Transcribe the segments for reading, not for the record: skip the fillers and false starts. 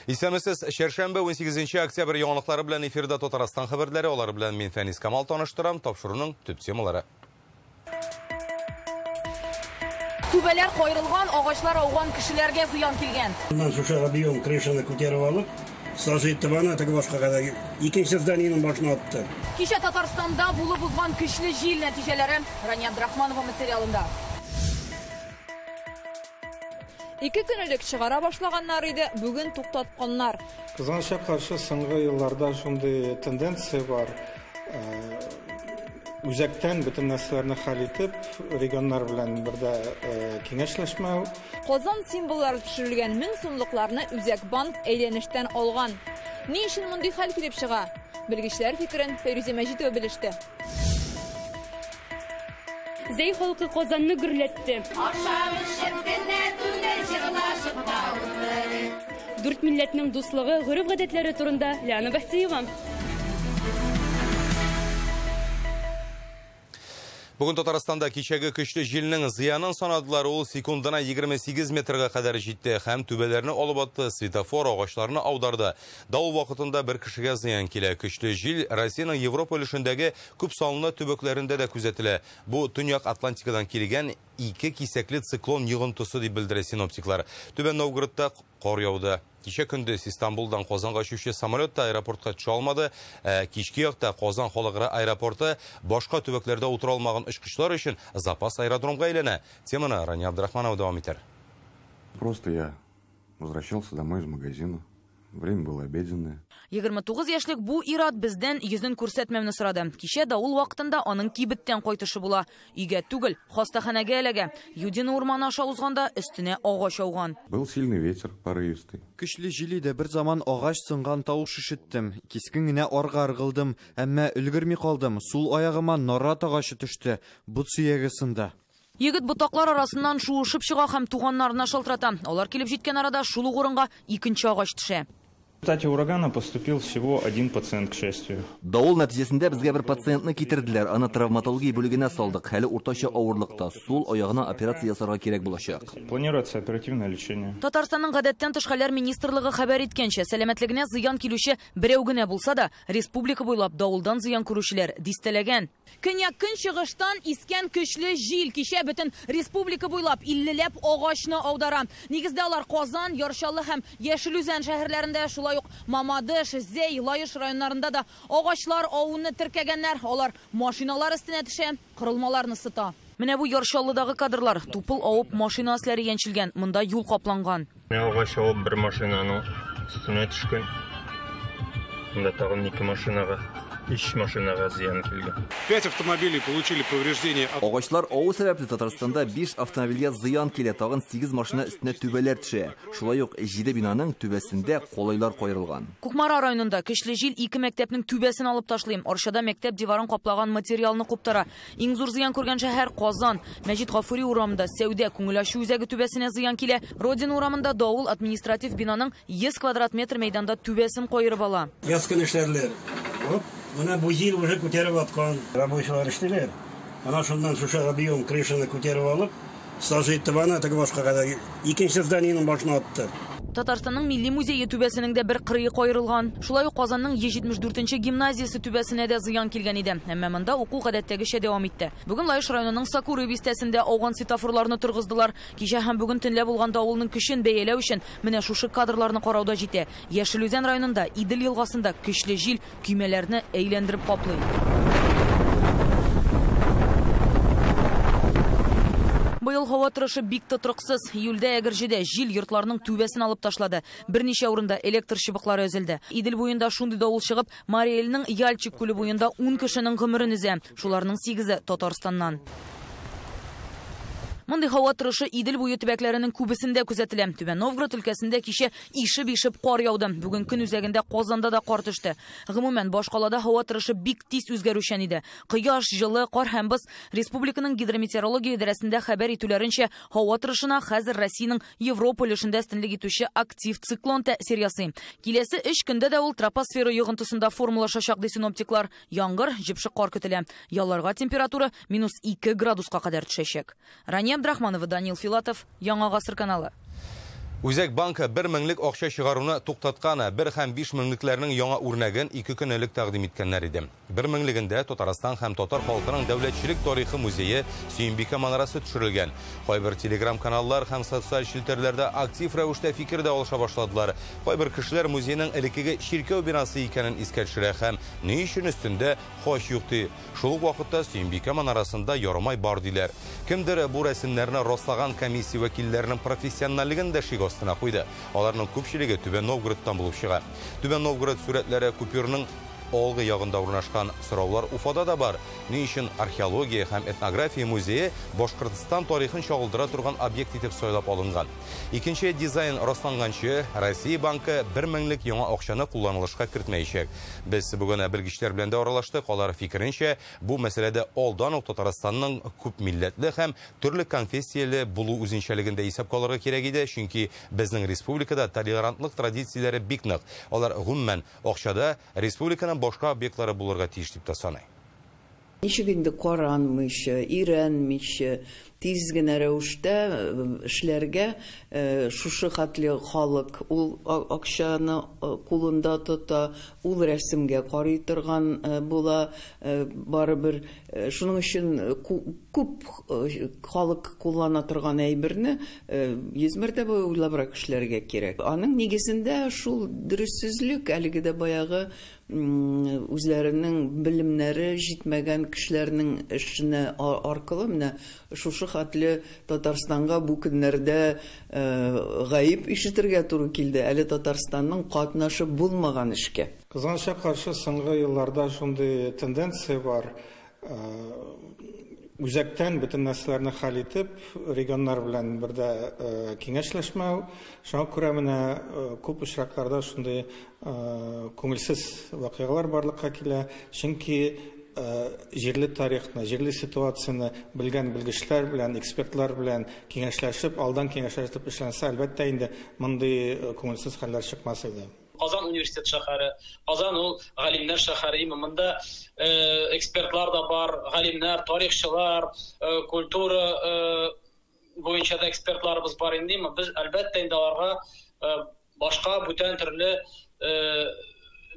İstemesiz Şerşembe 18 oktyabr yoğunlukları bilen efirde Totarastan haberleri olar bilen men Feniz Kamal tanıştıram, topşurunun tüp temaları. Tübeler koyulgan, ağaçlar avgan kişilerge ziyan kelgen. Bundan sonra biyon krişini ko'tarib alıp, stajitdi bana tak boshqa kadar ikinci zdaniyning başına attı. Kişe Tatarstanda bulup uzman kışlı jil neticeleri Rania Abdurahmanova materialında. 2 günlük çıgara başlaganlar idi, bugün to'xtatganlar. Kızılışa karşı so'nggi yıllarda şunday tendensiya var. Uzaktan bütün narsalarni hal etib, regionlar bilan birda kengashlashuv. Qozon simvollari tushirilgan ming so'mliqlarni Uzak bank aylanishdan olgan. Ne işin bunday hal kelib chiqa? Bilgichlar fikrin Feruza Majidova bilishdi. Zey halkı Qozonni gürletti. 4 milletning do'stligi, g'uruf-odatlari turunda Lana Baxtiyeva. Bugün Tatarstanda kechagi kışlı jilning ziyanın sonadılar, ol sekunduna 28 metrga kadar жетті, hem tübelerini olib atdı, svetofor ağaçlarını avdardı. Dağıl vaqtında bir kişiге ziyan kele. Kışlı jil Rossiyaning Yevropa ülüşündeki küp salını tübeklerinde de küzetile. Bu Tünyak Atlantikadan kelgen 2 kisekli siklon yığıntısı deb bildirdi sinoptiklar. Tüben Novgorodda qor yağdı. Kişe kündüz İstanbul'dan Qozonga uçuşu samolyotda aeroportga tusha olmadı. Kechki yoqda Qozon xalqaro aeroporti boshqa tübeklerde o'tira olmagan uchqishlar uchun zapas aerodromga aylana. Temani Rania Abdurahmanova davom etar. Просто я возвращался домой из магазина. Время было обеденное. 29 yaşlık bu irad bizden yüzün ko'rsatmamni so'radi. Kişe davul vaqtında onun kibitten qo'ytishi bo'la. Uyga tugul, xastaxonaga alaga. Yudin o'rmoni aşa uzganda üstüne ağaç avgan. Был сильный ветер, порывистый. Күчле җилидә bir zaman агач сынган тавыш ишеттем. Кискен генә арга ыргылдым, әмма өлгерми калдым. Сул аягыма нарат агачы төште. Бут сөяге сынды. Егет бутаклар арасыннан шуышып чыга һәм туганнарына шылтырата. Алар килеп җиткән арада шул урынга икенче агач төшә. В результате урагана поступил всего один пациент, к счастью. Дауыл нәтижесендә безгә бер пациентны китерделәр. Аны травматология бүлегенә салдык. Хәле уртача авырлыкта. Сул аягына операция ясарга кирәк булачак. Планируется оперативное лечение. Татарстанның гадәттән тыш хәлләр министрлыгы хәбәр иткәнчә, сәламәтлегенә зыян килүче берәү генә булса да, республика буйлап давылдан зыян күрүчеләр дистәләгән. Көньяк-көнчыгыштан искән көчле җил кичә бөтен республика буйлап 50ләп агачны аудара. Нигездә алар Казан, Яршалы һәм Яшелүзән шәһәрләрендә, шулай ук Мамадыш, Зей, Лаеш районнарында да агачлар авыны теркәгәннәр. Алар машиналар өстенә төшә, кырылмаларны сыта. Менә бу Яршалыдагы кадрлар. Тупыл авып машина аслары янчилгән, монда юл капланган. Агач авып бер машинаның өстенә төшкән. Монда тагын 2 машинага, 3 машинага зыян килгән. 5 автомобилей получили повреждения. Агачлар авы сәбәпле Татарстанда 5 автомобильгә зыян килә, тагын 8 машина өстенә түбәләр төшә. Шулай ук 7 бинаның түбәсендә колайлар кайрылган. Кукмара районында көчле җил 2 мәктәпнең түбәсен алып ташлый. Аршада мәктәп диварын каплаган материалны куптара. Иң зур зыян күргән шәһәр Казан. Мәҗит Гафури урамында Сәүдә күңелачу үзәге түбәсенә зыян килә. Родина урамында давыл административ бинаның 100 квадрат метр мәйданда түбәсен кайрып ала. Яскын эшләрләр. Менә бу җил уже күтәреп аткан. Рабочылар эшләр. Ана шундан шуша биyon крышаны күтәреп алып, сажитты бана так башка кадәр икенче зданийның башына атты. Татарстанның милли музее түбәсенең дә бер кырые кайрылган. Шулай ук Казанның 74нче гимназиясе түбәсенә дә зыян килгән иде. Әмма монда уку гадәттәгечә дәвам итте. Бүген Лаеш районының Сакуры бистәсендә ауган светофорларны торгыздылар. Кичә һәм бүген төнлә булган давылның көчен бәяләү өчен менә шушы кадрларны карауда җитә. Яшелүзән районында Идел елгасында көчле җил көймәләрне әйләндереп каплый. Быел һава торышы бик тотрыксыз. Июльдә әгерҗедә җил йортларның түбәсен алып ташлады. Берничә урында электр чыбыклары өзелде. Идел буенда шундый давыл чыгып, Мариэльнең Ялчик күле буенда 10 кешенең гомерен өзә. Шуларның 8-е Татарстаннан. Мондый һава торышы Идел буе төбәкләренең күбесендә күзәтелә. Түбән Новгород өлкәсендә кичә ишеп кар яуды. Бүген көн үзәгендә Казанда да кар төште. Гомумән башкалада һава торышы бик тиз үзгәрүчән иде. Кояш, җылы, кар һәм боз. Республиканың гидрометеорология идарәсендә хәбәр итүләренчә, һава торышына хәзер Россиянең Европа өлешендә өстенлек итүче актив циклон тәэсир ясый. Киләсе 3 көндә дә ул тропосфера йогынтысында формалашачак ди синоптиклар. Яңгыр, җепшек кар көтелә. Ялларга температура -2 градуска кадәр төшәчәк. Рания Абдрахманова, Данил Филатов, Яңа Гасыр каналы. Үзәк банкы 1 меңлек акча чыгаруны туктатканы, 1 һәм 5 меңлекләрнең яңа үрнәген 2 көн элек тәкъдим иткәннәр иде. 1 меңлегендә Татарстан һәм татар халкының дәүләтчелек тарихы музее Сөембикә манарасы төшерелгән. Кайбер телеграм-каналлар һәм социаль челтәрләрдә актив рәвештә фикердә алыша башладылар. Кайбер кешеләр музейның элеккеге чиркәү бинасы икәнен искә төшерә һәм ни өчен өстендә хач юк ди. Шул ук вакытта Сөембикә манарасында ярымай бар диләр. Кемдер бу рәсемнәрне рослаган комиссия вәкилләренең профессионаллыгын да шик астына куйды. Аларның күпчелеге Түбән Новгородтан булып чыга. Түбән Новгород сүрәтләре купюрның алгы ягында урнашкан, сораулар Уфада да бар. Ни өчен археология һәм этнография музее Башкортстан тарихын чагылдыра торган объект итеп сайлап алынган. Икенче дизайн расланганчы, Россия банкы 1 меңлек яңа акчаны кулланылышка кертмәячәк. Без бүген белгечләр белән дә аралаштык. Алар фикеренчә, бу мәсьәләдә алдан ук Татарстанның күп милләтле һәм төрле конфессияле булу үзенчәлегендә исәпкә алырга кирәк иде, чөнки безнең республикада толерантлык традицияләре бик нык. Алар гомумән акчада республиканың башка объектлары булырга тиеш дип саный. Ничек инде каранмыйча, өйрәнмичә, тиз генә рәвештә эшләргә шушы хәтле халык ул акчаны кулында тота, ул рәсемгә карый торган була, барыбер шуның өчен күп халык куллана торган әйберне 100 мәртәбә уйлабрак эшләргә кирәк. Аның нигезендә шул дөрессезлек, әлеге дә баягы үзләренең белемнәре җитмәгән кешеләрнең эшенә аркылы менә шушы хәтле Татарстанга бу көннәрдә гаип ишетергә туры килде. Әле Татарстанның катнашы булмаган эшкә. Кызганычка каршы соңгы елларда шундый тенденция бар. Үзәктән бөтен нәрсәләрне хәл итеп, регионнар белән бердә киңәшләшмәү, шуңа күрә менә күп очракларда шундый күңелсез вакыйгалар барлыкка килә, чөнки җирле тарихны, җирле ситуацияны белгән белгечләр белән, экспертлар белән киңәшләшеп, алдан киңәшләшеп эшләнсә, әлбәттә инде мондый күңелсез хәлләр чыкмас иде. Казан университет шәһәре, Казан ул галимнәр шәһәре, монда экспертлар да бар, галимнәр, тарихчылар, культура буенча да экспертларыбыз бар инде, без әлбәттә инде аларга башка бүтән төрле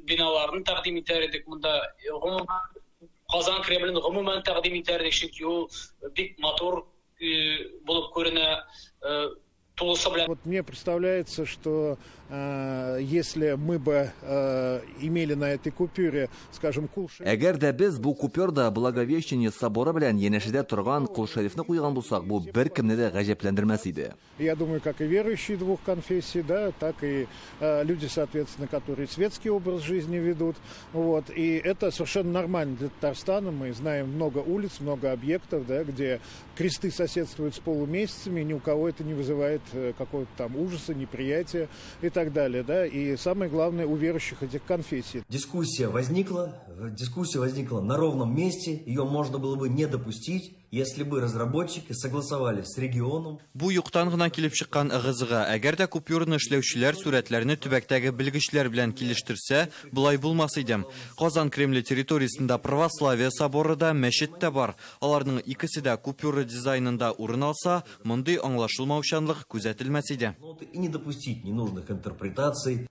биналарны тәкъдим итәр идек. Монда Казан Кремлен гомумән тәкъдим итәр идек, чөнки ул бик матур булып күренә. Вот мне представляется, что если мы бы имели на этой купюре, скажем, кул-шериф... Әгәр дә без бу купюрда Благовещение соборы белән янәшәдә торган кул-шерифны куйган булсак, бу беркемне дә гаҗәпләндермәс иде. Я думаю, как и верующие двух конфессий, да, так и люди, соответственно, которые светский образ жизни ведут. Вот. И это совершенно нормально для Татарстана. Мы знаем много улиц, много объектов, да, где кресты соседствуют с полумесяцами, и ни у кого это не вызывает какого-то там ужаса, неприятия и так далее, да, и самое главное у верующих этих конфессий. Дискуссия возникла на ровном месте, ее можно было бы не допустить, если бы разработчики согласовали с регионом. Бу юктан гына килеп чыккан ыгызга, әгәр дә купюрны эшләүчеләр сурәтләрне төбәктәге белгечләр белән килештерсә, булай булмас иде. Казан Кремле территориясендә православие соборы да, мәчет тә бар. Аларның икесе дә купюра дизайнында урын алса, мондый аңлашылмаучанлык күзәтелмәс иде. И не допустить ненужных интерпретаций.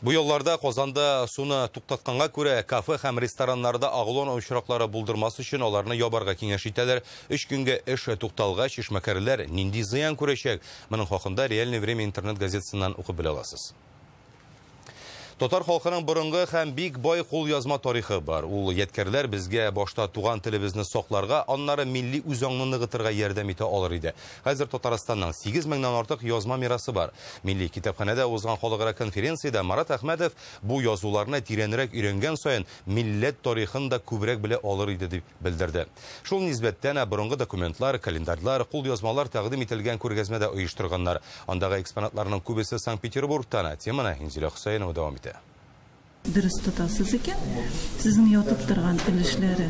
Бу елларда Казанда суны туктатканга күрә кафе һәм рестораннарда агылу очраклары булдырмас өчен аларны ябарга киңәш итәләр. 3 көнгә эш тукталгач эшмәкәрләр нинди зыян күрәчәк? Моның хакында Реальное время интернет газетасыннан укып белә аласыз. Татар халкының борынгы һәм бик бай кул язма тарихы бар. Ул yetkәрләр безгә башта туган телебезне сакларга, аннары милли үзаңны ныгытырга ярдәм итә алыр иде. Хәзер Татарстанның 8 меңнән артык язма мирасы бар. Милли китапханәдә узган халыкара конференциядә Марат Әхмәдов бу язуларны тирәнрәк өйрәнгән саен милләт тарихын да күбрәк белә алыр иде дип белдерде. Шул нисбәттән борынгы документлар, календарьлар, кул язмалар тәкъдим ителгән күргәзмәдә оештырганнар. Андагы экспонатларның күбесе Санкт-Петербургтан. Теманы Инзилә Хөсәенова дәвам итә. Дөрес тотасыз икән. Сезнең ятып торган өлешләре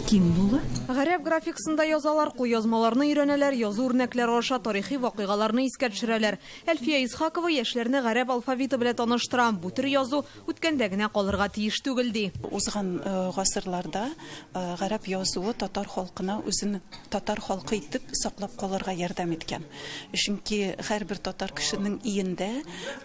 киң булыр. Гарәп графикасында язалар, куязмаларны өйрәнәләр, язу үрнәкләре аша тарихи вакыйгаларны искә төшерәләр. Әлфия Исхакова яшьләрне гарәп алфавиты белән таныштыра. Бу төр язу үткәндә генә калырга тиеш түгел ди. Узган гасырларда гарәп язуы татар халкына үзен татар халкы итеп саклап калырга ярдәм иткән. Чөнки һәрбер татар кешенең иендә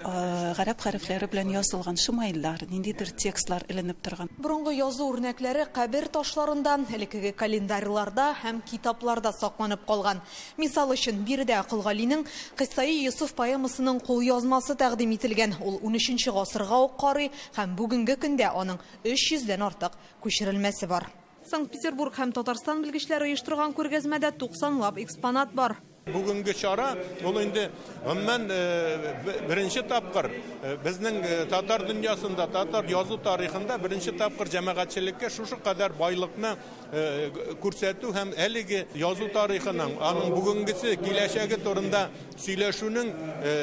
гарәп хәрефләре белән язылган шимайлар, ниндидер текстлар эленеп торган. Борынгы язу үрнәкләре кабер ташларында, элекеге календарьларда һәм китапларда сакланып калган. Мисал өчен, биредә Акылгалинең Кыссаи Юсуф поэмасының кулъязмасы тәкъдим ителгән. Ул 13нче гасырга ук карый һәм бүгенге көндә аның 300дән артык күчерелмәсе бар. Санкт-Петербург һәм Татарстан белгечләре оештырган күргәзмәдә 90лап экспонат бар. Бүгенге чара ул инде гомумән беренче тапкыр безнең татар дөньясында, татар язу тарихында беренче тапкыр җәмәгатьчелеккә шушы кадәр байлыкны күрсәтү һәм әлеге язу тарихының, аның бүгенгесе, киләчәге турында сөйләшүнең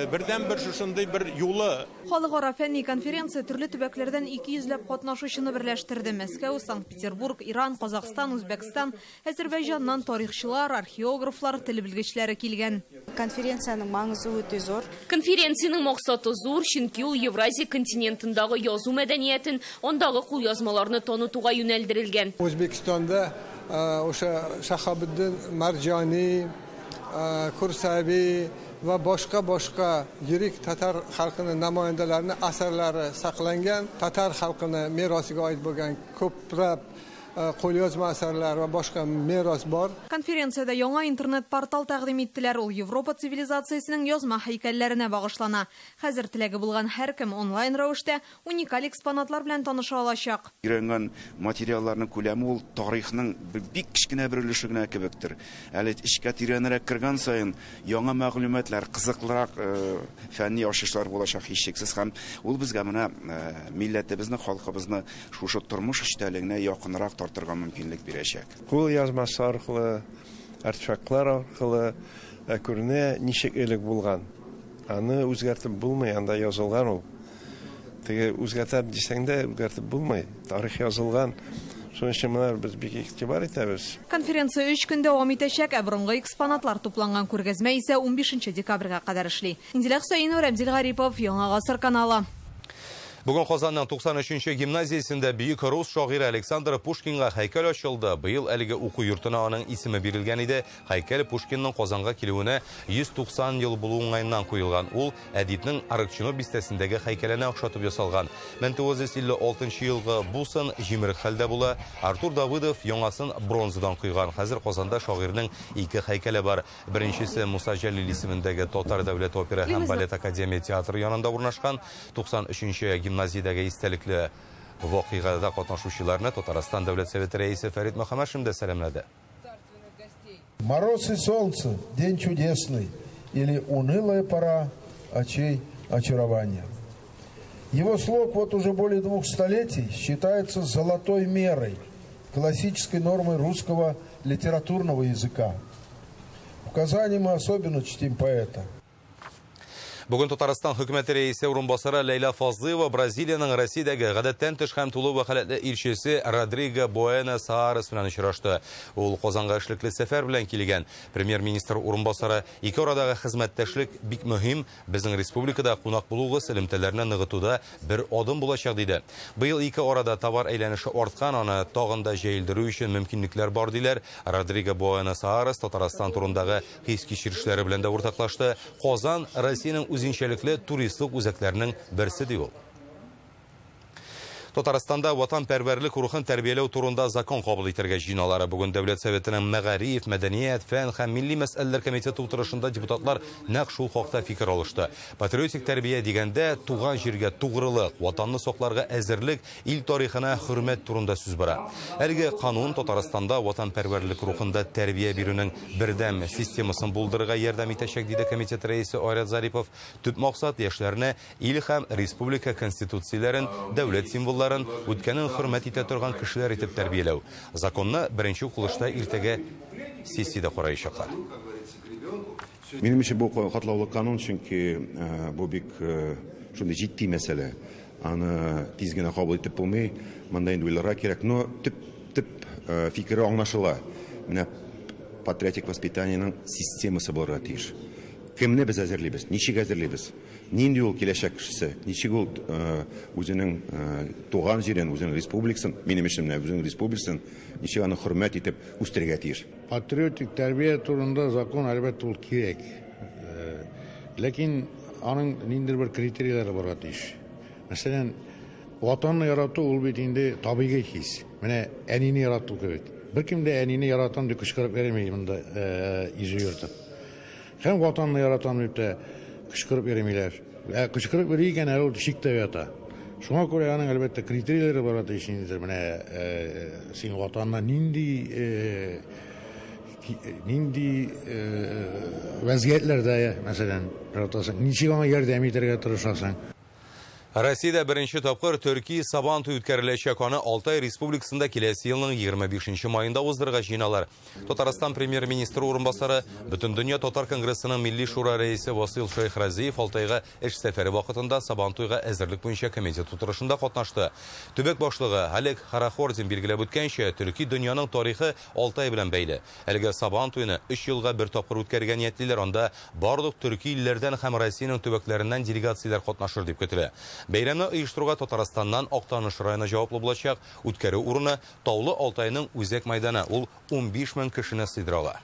бердән-бер шушындый бер юлы. Халыкара фәнни конференция төрле төбәкләрдән 200ләп катнашучыны берләштерде. Мәскәү, Санкт-Петербург, Иран, Казакстан, Үзбәкстан, Азәрбайҗаннан тарихчылар, археографлар, тел белгечләре килгән. Конференцияның маңызы өте зур. Конференцияның максаты зур, чөнки ул Евразия континентындагы язу мәдәниятен, андагы кулъязмаларны танытуга юнәлдерелгән. Үзбәкстанда o'sha Shahobiddin Marjoniy, Kursaviy va boshqa yirik tatar xalqining namoyandalarining asarlari saqlangan, tatar xalqining merosiga oid bo'lgan ko'plab qo'lyozma asarlar va boshqa meros bor. Конференцияда яңа интернет-портал тәкъдим иттеләр. Ул Европа цивилизациясенең язма һәйкәлләренә багышлана. Хәзер теләге булган һәркем онлайн рәвештә уникаль экспонатлар белән таныша алачак. Өйрәнгән материалларның күләме ул тарихның бик кичкенә бер өлеше генә кебектер. Әле эшкә тирәнрәк кергән саен яңа мәгълүматлар, кызыклырак фәнни ачышлар булачак һичшиксез һәм ул безгә менә милләтебезне, халкыбызны шушы тормыш эчтәлегенә якынрак тартырга мөмкинлек бирәчәк. Кул язмасы аркылы, артефактлар аркылы күренә ничек элек булган. Аны үзгәртеп булмый, анда язылган ул. Теге үзгәртеп дисәң дә үзгәртеп булмый. Тарих язылган. Шуның өчен менә без бик игътибар итәбез. Конференция 3 көн дәвам итәчәк, ә борынгы экспонатлар тупланган күргәзмә исә 15 декабрьгә кадәр эшли. Инзилә Хөсәенова, Рәмзил Гарипов, Яңа Гасыр каналы. Бүген Казанның 93-нче гимназиясендә бөек рус шагыйре Александр Пушкинга һәйкәл ачылды. Быел әлеге уку йортына аның исеме бирелгән иде. Һәйкәл Пушкинның Казанга килүенә 190 ел булу уңайыннан куелган. Ул әдипнең Арыкчино бистәсендәге һәйкәленә охшатып ясалган. 1956 елгы бусын җимерек хәлдә була. Артур Давыдов яңасын бронзадан куйган. Хәзер Казанда шагыйрьнең 2 һәйкәле бар. Беренчесе Муса Җәлил исемендәге Татар дәүләт опера һәм балет академия театры янында урнашкан. 93-нче гимназиядәге истәлекле вакыйгада катнашучыларны Татарстан дәүләт советы рәисе Фәрит Мөхәммәшин дә сәламләде. Мороз и солнце, день чудесный, или унылая пора очей очарования. Его слог вот уже более 2 столетий считается золотой мерой, классической нормой русского литературного языка. В Казани мы особенно чтим поэта. Бүген Татарстан хөкүмәте рәисе урынбасары Лейла Фазлыева Бразилияның Россиядәге гадәттән тыш һәм тулы вәкаләтле илчесе Родриго Буэнос Айрес белән очрашты. Ул Казанга эшлекле сәфәр белән килгән. Премьер-министр урынбасары ике арадагы хезмәттәшлек бик мөһим, безнең республикада кунак булугыз элемтәләрне ныгытуда бер адым булачак диде. Быел ике арада товар әйләнеше арткан, аны тагын да җәелдерү өчен мөмкинлекләр бар диләр. Родриго Буэнос Айрес Татарстан турындагы хис кичерешләре белән дә уртаклашты. Казан Россиянең үзенчәлекле туристик үзәкләрнең берсе ди ул. Татарстанда ватанпәрвәрлек рухын тәрбияләү турында закон кабул итәргә җыйналалар. Бүген Дәүләт Советының Мәгариф, Мәдәният, Фән һәм милли мәсьәләләр комитеты утырышында депутатлар нәкъ шул хакта фикер алышты. Патриотик тәрбия дигәндә туган җиргә тугрылык, ватанны сакларга әзерлек, ил тарихына хөрмәт турында сүз бара. Әлеге канун Татарстанда ватанпәрвәрлек рухында тәрбия бирүнең бердәм системасын булдырырга ярдәм итәчәк диде комитет рәисе Айрат Зарипов. Төп максат яшьләрне ил һәм республика конституцияләрен, дәүләт символларын үткәнен хөрмәт итә торган кешеләр итеп тәрбияләү. Законны беренче укылышта иртәгә сессиядә караячаклар. Минемчә бу катлаулы канун, чөнки бу бик шундый җитди мәсьәлә. аны тиз генә кабул итеп булмый, монда инде уйларга кирәк, но төп фикере аңлашыла. Менә патриотик воспитаниянең системасы булырга тиеш. Кемне без әзерлибез, ничек әзерлибез, нинди ул киләчәк кешесе, ничек ул үзенең туган җирен, үзенең республикасын, минем эшемне үзенең республикасын, ничек аны хөрмәт итеп үстерергә тиеш. Патриотик тәрбия турында закон әлбәттә ул кирәк. Ләкин аның ниндидер бер критерийлары барга тиеш. Мәсәлән, ватанны ярату ул бит инде табигый хис. Менә әнине ярату кебек. Беркем дә әнине яратам дип кычкырып йөрмәй монда иҗу йөртеп. Һәм ватанны яратам дип тә кычкырып йөрмиләр. Кычкырып йөргән ул шиктә ята. Шуңа күрә аның әлбәттә критерийлары бар ди инде. Менә син ватанна нинди вазгиятләрдә, мәсәлән, яратасың, ничек аңа ярдәм итәргә тырышасың. Россиядә беренче тапкыр Төрки Сабантуй үткәреләчәк, аны Алтай Республикасында киләсе елның 25 майында уздырырга җыйналар. Татарстан премьер-министры урынбасары, Бөтен дөнья татар конгрессының милли шура рәисе Васил Шайхразиев Алтайга эш сәфәре вакытында Сабантуйга әзерлек буенча комитет утырышында катнашты. Төбәк башлыгы Олег Харахордин билгеләп үткәнчә, Төрки дөньяның тарихы Алтай белән бәйле. Әлегә Сабантуйны 3 елга бер тапкыр үткәргән ниятлиләр, анда барлык төрки илләрдән һәм Россиянең төбәкләреннән делегацияләр катнашыр дип көтелә. Бәйрәмне оештыруга Татарстаннан Актаныш районы җаваплы булачак. Үткәрү урыны Таулы Алтайның үзәк мәйданы, ул 15 мең кешене сыйдыра.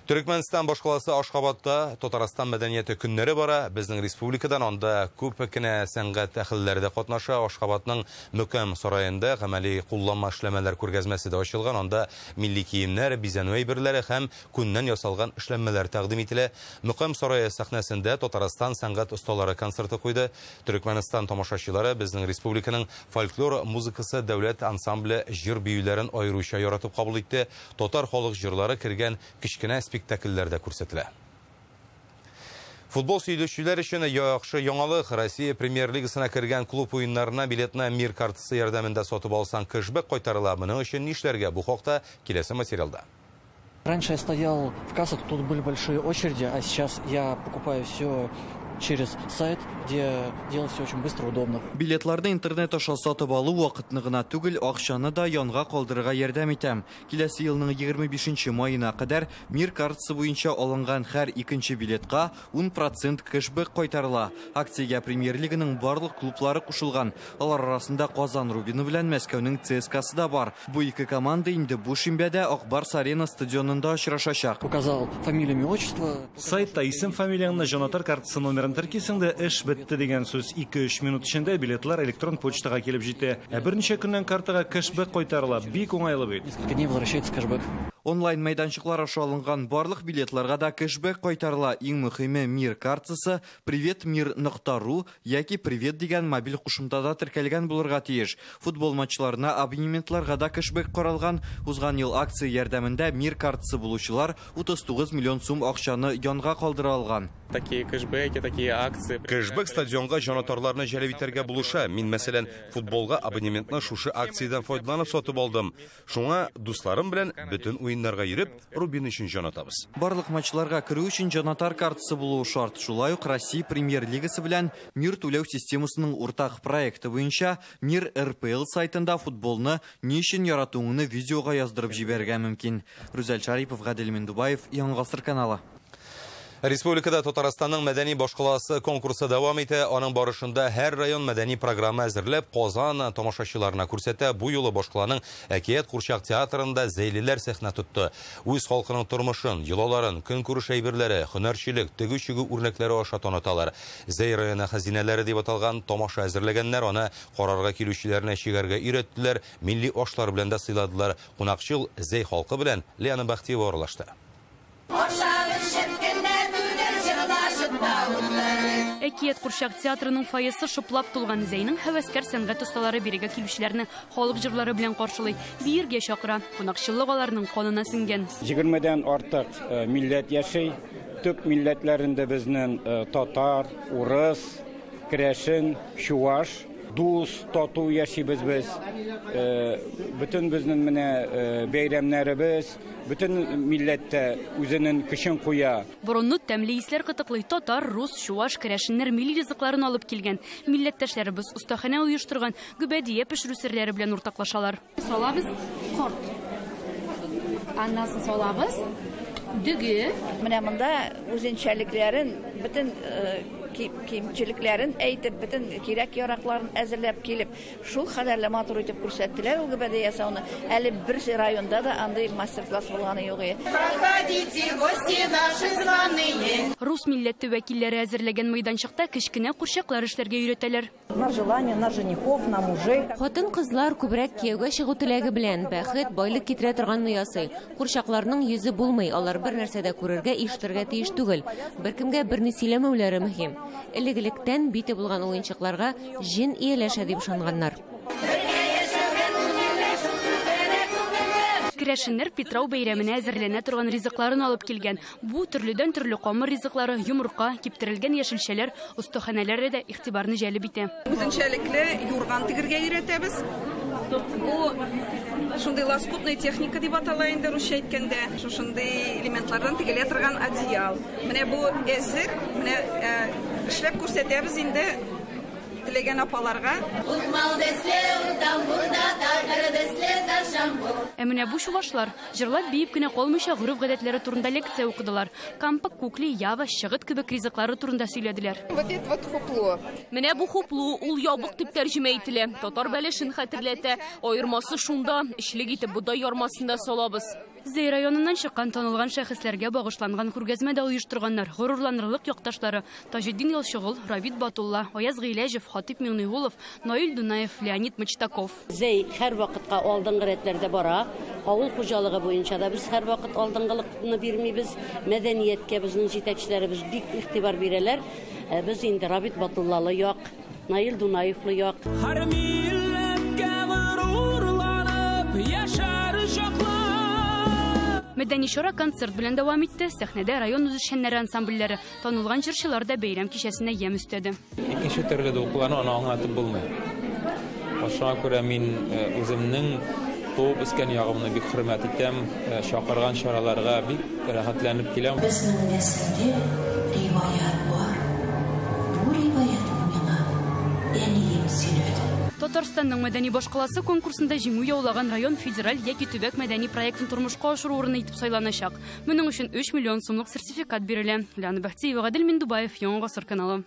Төрекмәнстан башкаласы Ашхабадта Татарстан мәдәнияте көннәре бара. Безнең республикадан анда күп кенә сәнгать әһелләре катнаша. Ашхабадның Мөкәм сараенда гамәли кулланма эшләмәләр күргәзмәсе дә ачылган. Анда милли киемнәр, бизәнү әйберләре һәм күннән ясалган эшләнмәләр тәкъдим ителә. Мөкәм сарае сәхнәсендә Татарстан сәнгать осталары концерты куйды. Төрекмәнстан тамашачылары безнең республиканың фольклор музыкасы дәүләт ансамбле җыр биюләрен аеруча яратып кабул итте. Татар халык җырлары кергән кичкенә спектакльләрдә күрсәтелә. Футбол сөйләшүләр өчен яхшы яңалык. Россия премьер-лигасына кергән клуб уеннарына билетны Мир картасы ярдәмендә сатып алсаң, кэшбэк кайтарыла. Моның өчен нишләргә? Бу хакта киләсе материалда. Раньше я стоял в кассах, тут были большие очереди, а сейчас я покупаю все через сайт, где делать все очень быстро, удобно. Билетларны интернет аша сатып алу вакытны гына түгел, акчаны да янга калдырырга ярдәм итәм. Киләсе елның 25 маена кадәр Мир картасы буенча алынган һәр икенче билетка 10% кэшбэк кайтарыла. Акциягә Премьер-лиганың барлык клублары кушылган. Алар арасында Казан Рубины белән Мәскәүнең ЦСКАсы да бар. Бу ике команда инде бу шимбәдә Акбарс-Арена стадионында очрашачак. Указал фамилию, имя, отчество. Сайтта исем фамилияңны Жанатар картасы номерын теркисеңдә эш бетте дигән сүз 2-3 минут эчендә билетлар электрон почтага килеп җитә. Ә берничә көннән картага кэшбэк кайтарыла. Бик уңайлы бит. Несколько дней возвращается кэшбэк. Онлайн мәйданчыклар аша алынган барлык билетларга да кэшбэк кайтарыла. Иң мөһиме Мир картасы privetmir.ru яки привет дигән мобиль кушымтада теркәлгән булырга тиеш. Футбол матчларына абонементларга да кэшбэк каралган. Узган ел акция ярдәмендә Мир картасы булучылар 39 миллион сум акчаны янга калдыра алган. Такие кэшбэки, такие акции. Кэшбэк стадионга җанатарларны җәлеп итәргә булыша. Мин, мәсәлән, футболга абонементны шушы акциядән файдаланып сатып алдым. Шуңа дусларым белән бөтен уеннарга йөреп, Рубин өчен җанатабыз. Барлык матчларга керү өчен җанатар картасы булуы шарт. Шулай ук Россия премьер-лигасы белән Мир түләү системасының уртак проекты буенча Мир РПЛ сайтында футболны ни өчен яратуыңны видеога яздырып җибәргә мөмкин. Рүзәл Шарипов, Гадел Миндубаев, Яңа гасыр каналы. Республикада Татарстанның мәдәни башкаласы конкурсы дәвам итә. Аның барышында һәр район мәдәни программа әзерләп, Казан тамашачыларына күрсәтә. Бу юлы башкаланың Әкият Курчак театрында зәйлеләр сәхнә тотты. Үз халкының тормышын, йолаларын, көнкүреш әйберләре, һөнәрчелек, тегү-чигү үрнәкләре аша таныталар. Зәй районы хәзинәләре дип аталган тамаша әзерләгәннәр аны карарга килүчеләрне чигәргә өйрәттеләр, милли ашлар белән дә сыйладылар. Кунакчыл Зәй халкы белән Лиана Бахтиева аралашты. Әкият Курчак театрының фойесі шыплап тулган Зәйнең һәвәскәр сәнгать осталары бирегә килүчеләрне халык җырлары белән каршылый, биергә чакыра. Кунакчылык аларның канына сеңгән. 20дән артык милләт яши. Төп милләтләрендә безнең татар, урыс, керәшен, чуаш. дус, тату яшибез без. Bütün безнең менә бәйрәмнәребез, bütün милләттә үзенең көчен куя. Борынны тәмле исләр кытыклый татар, рус, чуаш, керәшеннәр милли ризыкларын алып килгән. Милләттәшләребез устахана оештырган гүбәдия пешерү серләре белән уртаклашалар. Салабыз корт. Аннасын салабыз. Дүге. Менә монда үзенчәлекләрен, bütün кимчелекләрен әйтеп, bütün кирәк-яракларын әзерләп килеп, шул хәлләрне матур итеп күрсәттеләр ул гүбәдә ясауны. Әле бер районда да андый мастер-класс булганы юк иде. Проходите, гости наши званые. Рус милләте вәкилләре әзерләгән мәйданчыкта кечкенә курчаклар эшләргә өйрәтәләр. На желание, на женихов, на мужей. Хатын-кызлар күбрәк кияүгә чыгу теләге белән бәхет, байлык китерә торганны ясый. Курчакларның йөзе булмый, алар бер нәрсәдә күрергә, ишетергә тиеш түгел. Беркемгә берни сөйләмәүләре мөһим. Элегелектән бите булган уенчыкларга җен ияләшә дип ышанганнар. Керәшеннәр Петрау бәйрәменә әзерләнә торган ризыкларын алып килгән. Бу төрледән төрле камыр ризыклары, йомырка, киптерелгән яшелчәләр, остаханәләре дә игътибарны җәлеп итә. Үзенчәлекле юрган тигергә өйрәтәбез. Бу шундый лоскутная техника дип атала инде русча әйткәндә. Шушындый элементлардан тигелә торган одеял. Менә бу әзер, менә эшләп күрсәтәбез инде теләгән апаларга. Менә бу чуашлар җырлап биеп кенә калмыйча гореф-гадәтләре турында лекция укыдылар. Кампак, кукли, ява, шыгыт кебек ризыклары турында сөйләделәр. Вот хупло. Менә бу хуплу ул ябык дип тәрҗемә ителә. Татар бәлешен хәтерләтә. Аермасы шунда, ишлек итеп бодай ярмасында салабыз. Зәй районыннан чыккан танылган шәхесләргә багышланган күргәзмә дә оештырганнар. Горурланырлык якташлары Таҗетдин Ялчыгыл, Равид Батулла, Аяз Гыйләҗев, Хатип Миңнегулов, Наил Дунаев, Леонид Мычтаков. Зәй һәр вакытка алдынгы рәтләрдә бара. Авыл хуҗалыгы буенча да без һәр вакыт алдынгылыкны бирмибез. Мәдәнияткә безнең җитәкчеләребез бик игътибар бирәләр. Без инде Равид Батуллалы як, Наил Дунаевлы як. Һәр милләткә горурланып яшәр чаклар. Мәдәни чара концерт белән дәвам итте. Сәхнәдә район үзешчәннәре ансамбльләре, танылган җырчылар да бәйрәм кичәсенә ям өстәде. Икенче төрле дә укуларны аңлатып булмый. Шуңа күрә мин үземнең туып үскән ягымны бик хөрмәт итәм. Шакырган чараларга бик рәхәтләнеп киләм. Безнең нәселдә риваят бар. Бу риваят миңа әнием сөйләде. Татарстанның мәдәни башкаласы конкурсында җиңү яулаган район федераль яки төбәк мәдәни проектын тормышка ашыру урыны итеп сайланачак. Моның өчен 3 миллион сумлык сертификат бирелә. Ләна Бәхтиева, Гадел Миндубаев, Яңа Гасыр каналы.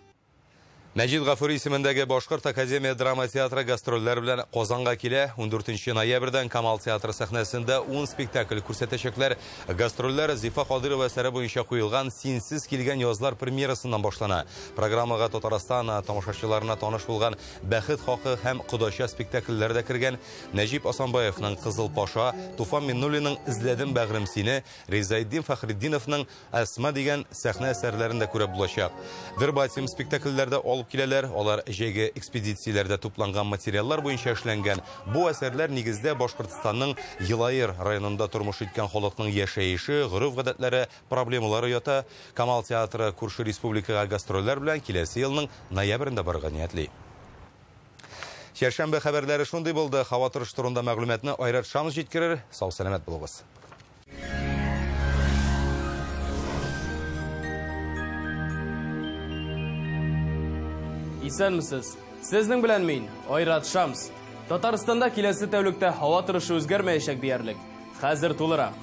Нәҗид Гафури исемендәге Башкорт академия драма театры гастрольләр белән Казанга килә. 14 ноябрьдән Камал театры сәхнәсендә 10 спектакль күрсәтәчәкләр. Гастрольләр Зифа Кадырова әсәре буенча куелган Синсез килгән язлар премьерасыннан башлана. Программага Татарстан тамашачыларына таныш булган Бәхет хакы һәм Кодача спектакльләре дә кергән. Нәҗип Асанбаевның Кызыл Паша, Туфан Миннуллинның Изләдем бәгърем сине, Ризаиддин Фәхретдиновның Әсма дигән сәхнә әсәрләрен дә күрә булачак. Вербатим спектакльләрдә алып киләләр, алар җәйге экспедицияләрдә тупланган материаллар буенча эшләнгән. Бу әсәрләр нигездә Башкортстанның Елаер районында тормыш иткән халыкның яшәеше, гореф-гадәтләре, проблемалары ята. Камал театры күрше республикага гастрольләр белән киләсе елның ноябрендә барырга ниятли. Чәршәмбе хәбәрләре шундый булды. Һава торышы турында мәгълүматны Айрат Шамс җиткерер. Сау-сәламәт булыгыз. Исәнмесез? Сезнең белән мин, Айрат Шамс. Татарстанда киләсе тәүлектә һава торышы үзгәрмәячәк диярлек. Хәзер тулырак.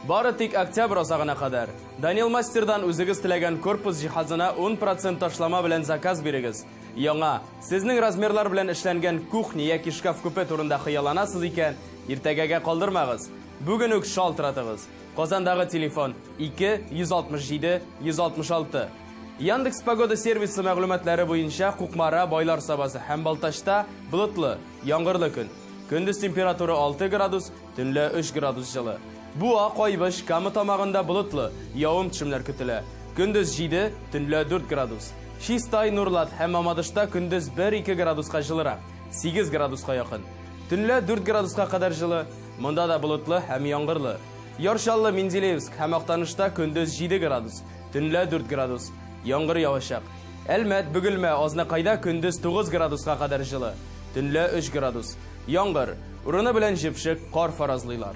Бары тик октябрь азагына кадәр Данил Мастердан үзегез теләгән корпус җиһазына 10% ташлама белән заказ бирегез. Яңа, сезнең размерлар белән эшләнгән кухня яки шкаф күпе турында хыялланасыз икән, иртәгәгә калдырмагыз. Бүген үк шалтыратыгыз. Казандагы телефон 2-167-166. Яндекс Погода сервисы мәгълүматлары буенча Кукмара, Байлар Сабасы һәм Балтачта болытлы, яңгырлы көн. Көндез температура 6 градус, төнлә 3 градус жылы. Буа, Кайбыш, Камы тамагында болытлы, явым-төшемнәр көтелә. Көндез 7, төнлә 4 градус. Шистай, Нурлат һәм Мамадышта көндез 1-2 градуска жылырак, 8 градуска якын. Төнлә 4 градуска кадәр жылы, монда да болытлы һәм яңгырлы. Яршаллы, Менделеевск һәм Актанышта көндез 7 градус, төнлә 4 градус. Яңгыр явачак. Әлмәт, Бөгелмә, Азнакайда көндез 9 градуска кадәр жылы. tünle 3 gradus. Яңгыр, урыны белән җепшек, кар фаразлыйлар.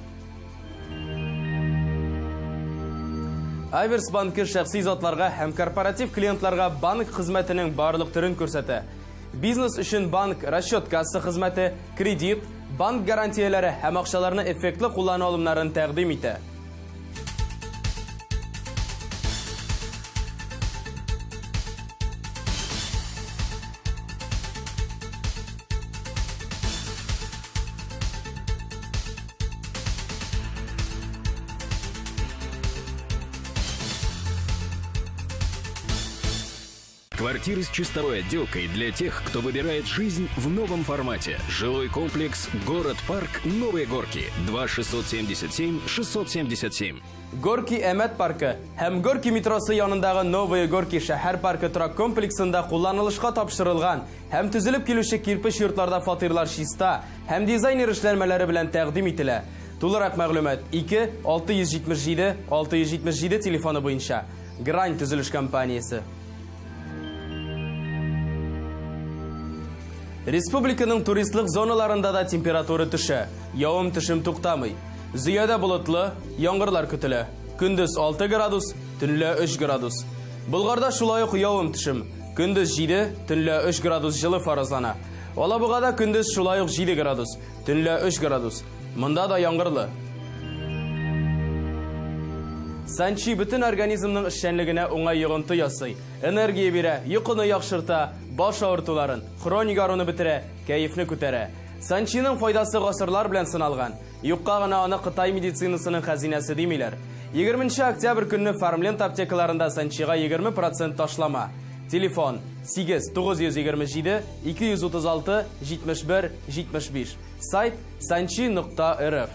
Айверс банкы шәхси затларга һәм корпоратив клиентларга банк хезмәтенең барлык төрен күрсәтә. Бизнес өчен банк расчет касса хезмәте, кредит, банк гарантияләре һәм акчаларны эффектлы куллану алымнарын тәкъдим итә. Квартиры с чистовой отделкой для тех, кто выбирает жизнь в новом формате. Жилой комплекс «Город-парк. Новые горки». 2-677-677. Горки Әмәт паркы һәм Горки метросы янындагы Новые Горки шәһәр паркы торак комплексында кулланылышка тапшырылган һәм төзелеп килүче кирпеч йортларда фатирлар чиста һәм дизайнер эшләнмәләре белән тәкъдим ителә. Тулырак мәгълүмат 2-677-677 телефоны буенча. Грань төзелеш компаниясе. Республиканың туристлык зоналарында да температура төшә. Явым-төшем туктамый. Зыяда болытлы, яңгырлар көтелә. Көндез 6 градус, төнлә 3 градус. Булгарда шулай ук явым-төшем. Көндез 7, төнлә 3 градус җылы фаразлана. Алабугада көндез шулай ук 7 градус, төнлә 3 градус. Монда да яңгырлы. Санчи бүтін организмның эшчәнлегенә уңай йогынты ясый. Энергия бирә, йокыны яхшырта, баш авыртуларын, хроник аруны бетерә, кәефне күтәрә. Санчиның файдасы гасырлар белән сыналган. Юкка гына аны Кытай медицинасының хәзинәсе димиләр. 20 октябрь көнне Farmland аптекаларында Санчига 20% ташлама. Телефон 8-927-236-71-75. Сайт sanchi.rf.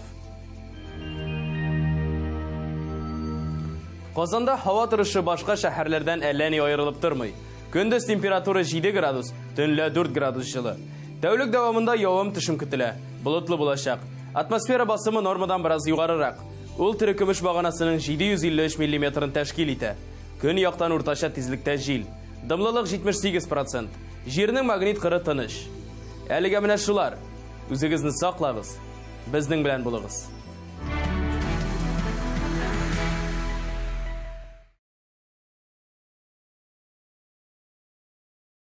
Казанда һава торышы башка шәһәрләрдән әллә ни аерылып тормый. Көндез температура 7 градус, төнлә 4 градус җылы. Тәүлек дәвамында явым-төшем көтелә. Болытлы булачак. Атмосфера басымы нормадан бераз югарырак. Ул терекөмеш баганасының 753 мм тәшкил итә. Көн яктан уртача тизлектә җил. Дымлылык 78%. Җирнең магнит кыры тыныч. Әлегә менә шулар. Үзегезне саклагыз. Безнең белән булыгыз.